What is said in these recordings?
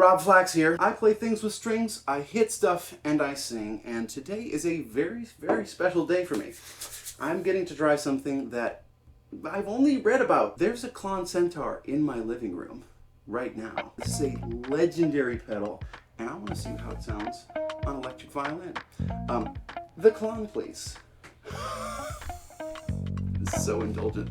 Rob Flax here. I play things with strings, I hit stuff, and I sing. And today is a very, very special day for me. I'm getting to try something that I've only read about. There's a Klon Centaur in my living room right now. This is a legendary pedal, and I want to see how it sounds on electric violin. The Klon, please. This is so indulgent.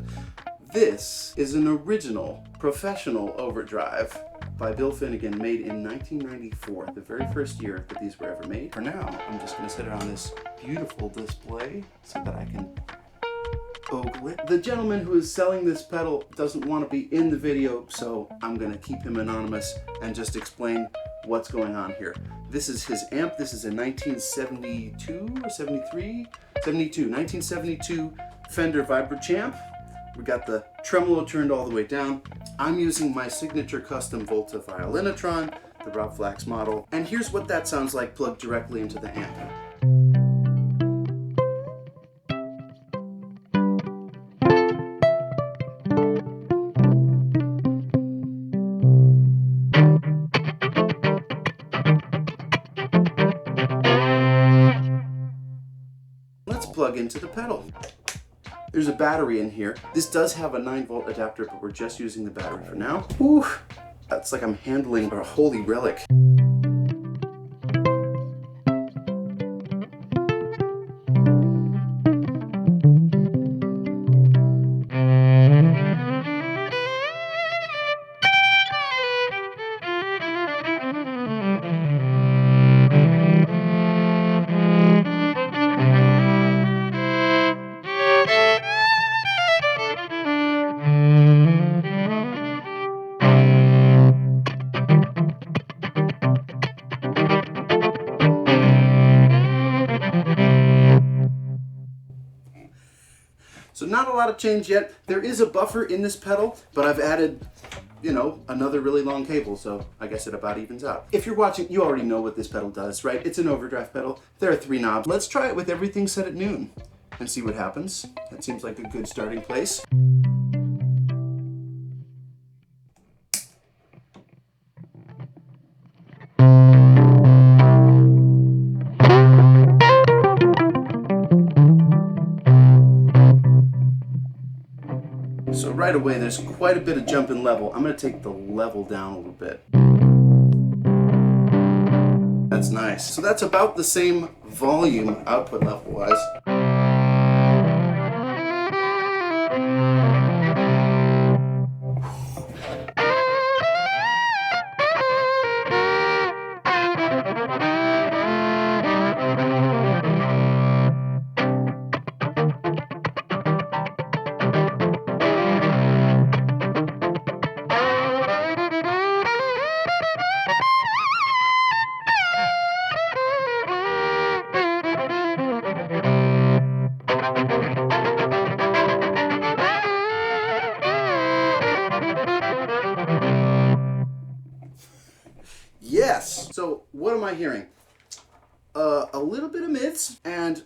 This is an original professional Overdrive by Bill Finnegan, made in 1994, the very first year that these were ever made. For now, I'm just going to set it on this beautiful display so that I can ogle it. The gentleman who is selling this pedal doesn't want to be in the video, so I'm going to keep him anonymous and just explain what's going on here. This is his amp. This is a 1972 or 73? 1972 Fender Vibrachamp. We got the tremolo turned all the way down. I'm using my signature custom Volta Violinatron, the Rob Flax model. And here's what that sounds like plugged directly into the amp. Let's plug into the pedal. There's a battery in here. This does have a 9-volt adapter, but we're just using the battery for now. Whew, that's like I'm handling a holy relic. So not a lot of change yet. There is a buffer in this pedal, but I've added, another really long cable, so I guess it about evens out. If you're watching, you already know what this pedal does, right? It's an overdrive pedal. There are 3 knobs. Let's try it with everything set at noon and see what happens. That seems like a good starting place. So right away, there's quite a bit of jump in level. I'm going to take the level down a little bit. That's nice. So that's about the same volume output level-wise. Yes! So what am I hearing? A little bit of mids and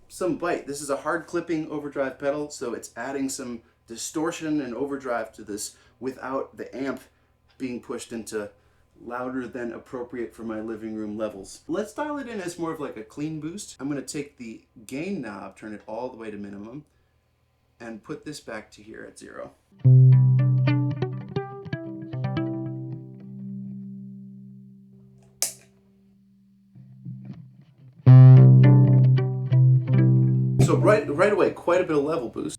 some bite. This is a hard clipping overdrive pedal, so it's adding some distortion and overdrive to this without the amp being pushed into louder than appropriate for my living room levels. Let's dial it in as more of like a clean boost. I'm going to take the gain knob, turn it all the way to minimum, and put this back to here at 0. So right away, quite a bit of level boost.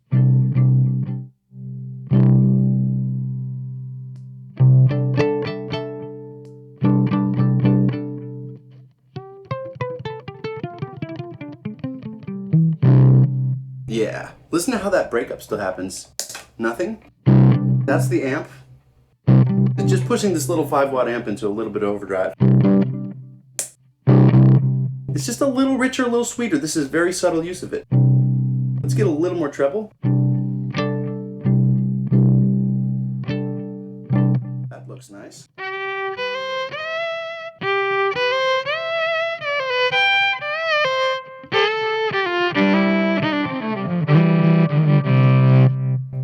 Yeah, listen to how that breakup still happens. Nothing. That's the amp. It's just pushing this little 5-watt amp into a little bit of overdrive. It's just a little richer, a little sweeter. This is very subtle use of it. Let's get a little more treble. That looks nice.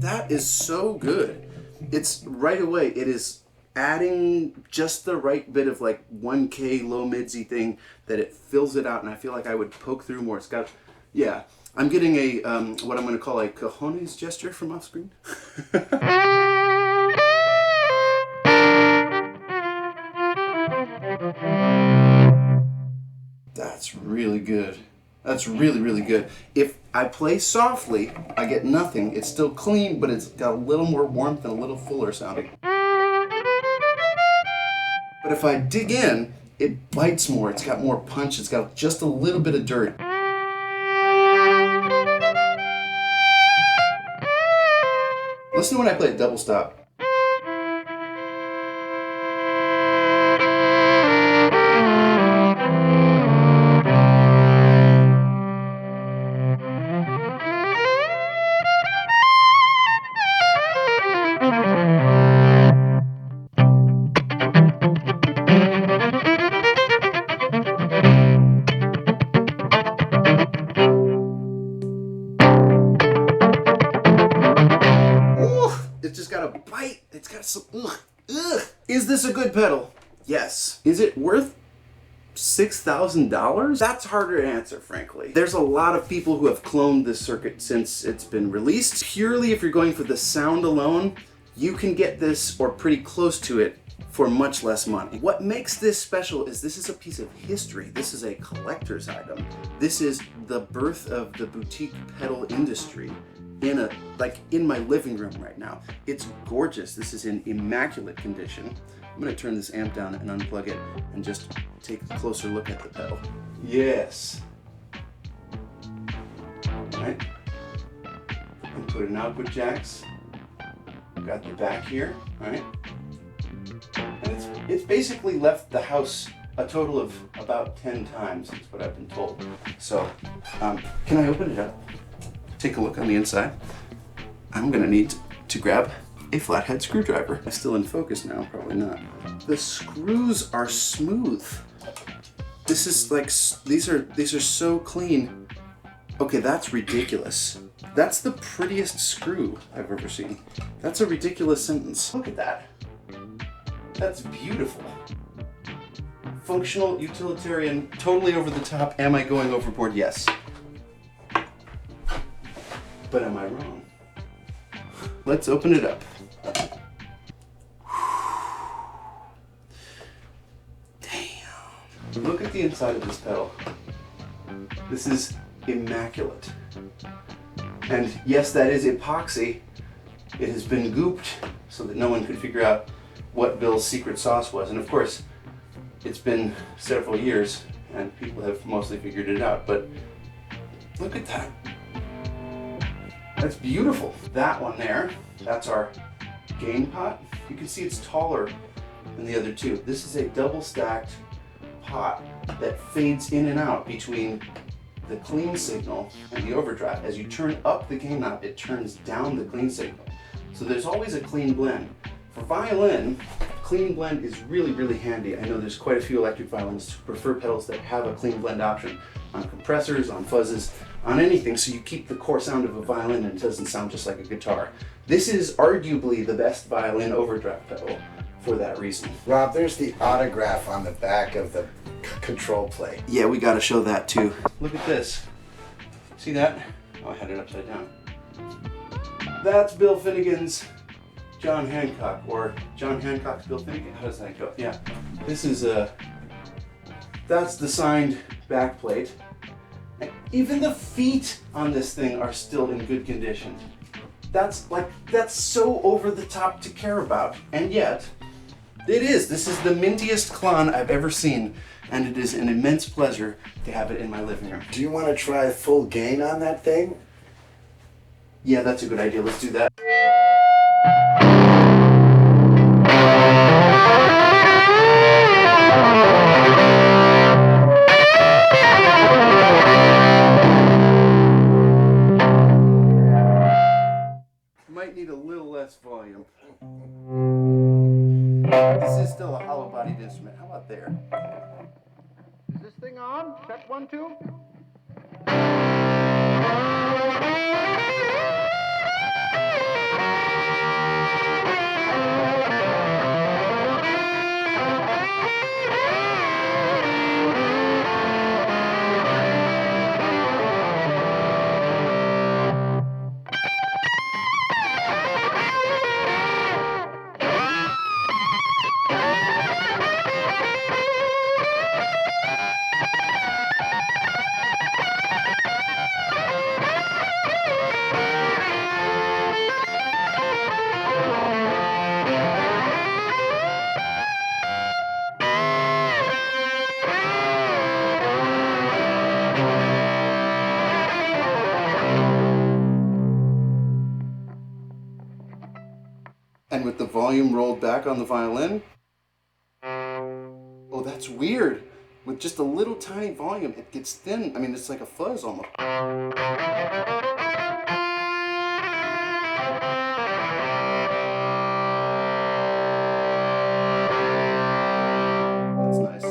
That is so good. It's right away, it is adding just the right bit of like 1K low midsy thing that it fills it out, and I feel like I would poke through more. It's got, yeah. I'm getting a what I'm going to call a cojones gesture from off screen. That's really good. That's really, really good. If I play softly, I get nothing. It's still clean, but it's got a little more warmth and a little fuller sounding. But if I dig in, it bites more. It's got more punch. It's got just a little bit of dirt. Listen to when I play a double stop. It's just got a bite. It's got some, ugh. Is this a good pedal? Yes. Is it worth $6,000? That's harder to answer, frankly. There's a lot of people who have cloned this circuit since it's been released. Purely if you're going for the sound alone, you can get this or pretty close to it for much less money. What makes this special is this is a piece of history. This is a collector's item. This is the birth of the boutique pedal industry in my living room right now. It's gorgeous. This is in immaculate condition. I'm gonna turn this amp down and unplug it and just take a closer look at the pedal. Yes. All right. And put in output jacks. Got the back here, all right? And it's basically left the house a total of about 10 times, is what I've been told. So, can I open it up? Take a look on the inside. I'm gonna need to grab a flathead screwdriver. It's still in focus now, probably not. The screws are smooth. This is like, these are so clean. Okay, that's ridiculous. That's the prettiest screw I've ever seen. That's a ridiculous sentence. Look at that. That's beautiful. Functional, utilitarian, totally over the top. Am I going overboard? Yes. But am I wrong? Let's open it up. Damn. Look at the inside of this pedal. This is immaculate. And yes, that is epoxy. It has been gooped so that no one could figure out what Bill's secret sauce was. And of course, it's been several years and people have mostly figured it out, but look at that. That's beautiful. That one there, that's our gain pot. You can see it's taller than the other two. This is a double stacked pot that fades in and out between the clean signal and the overdrive. As you turn up the gain knob, it turns down the clean signal. So there's always a clean blend. For violin, clean blend is really, really handy. I know there's quite a few electric violinists who prefer pedals that have a clean blend option on compressors, on fuzzes, on anything, so you keep the core sound of a violin and it doesn't sound just like a guitar. This is arguably the best violin overdrive pedal for that reason. Rob, there's the autograph on the back of the control plate. Yeah, we gotta show that too. Look at this. See that? Oh, I had it upside down. That's Bill Finnegan's John Hancock, or John Hancock's Bill Finnegan. How does that go? Yeah. This is that's the signed back plate. And even the feet on this thing are still in good condition. That's so over the top to care about. And yet, it is. This is the mintiest Klon I've ever seen, and it is an immense pleasure to have it in my living room. Do you want to try full gain on that thing? Yeah, that's a good idea. Let's do that. Might need a little less volume. This is still a hollow-bodied instrument. How about there? Is this thing on? Check 1, 2. volume rolled back on the violin. Oh, that's weird. With just a little tiny volume, it gets thin. I mean, it's like a fuzz almost. That's nice.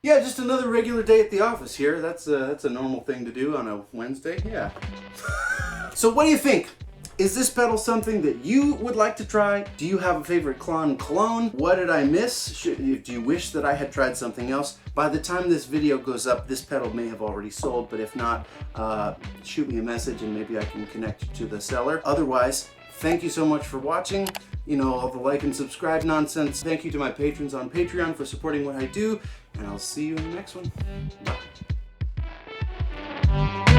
Yeah, just another regular day at the office here. That's a normal thing to do on a Wednesday. Yeah. So what do you think? Is this pedal something that you would like to try? Do you have a favorite Klon clone? What did I miss? Do you wish that I had tried something else? By the time this video goes up, this pedal may have already sold, but if not, shoot me a message and maybe I can connect you to the seller. Otherwise, thank you so much for watching. You know, all the like and subscribe nonsense. Thank you to my patrons on Patreon for supporting what I do, and I'll see you in the next one. Bye.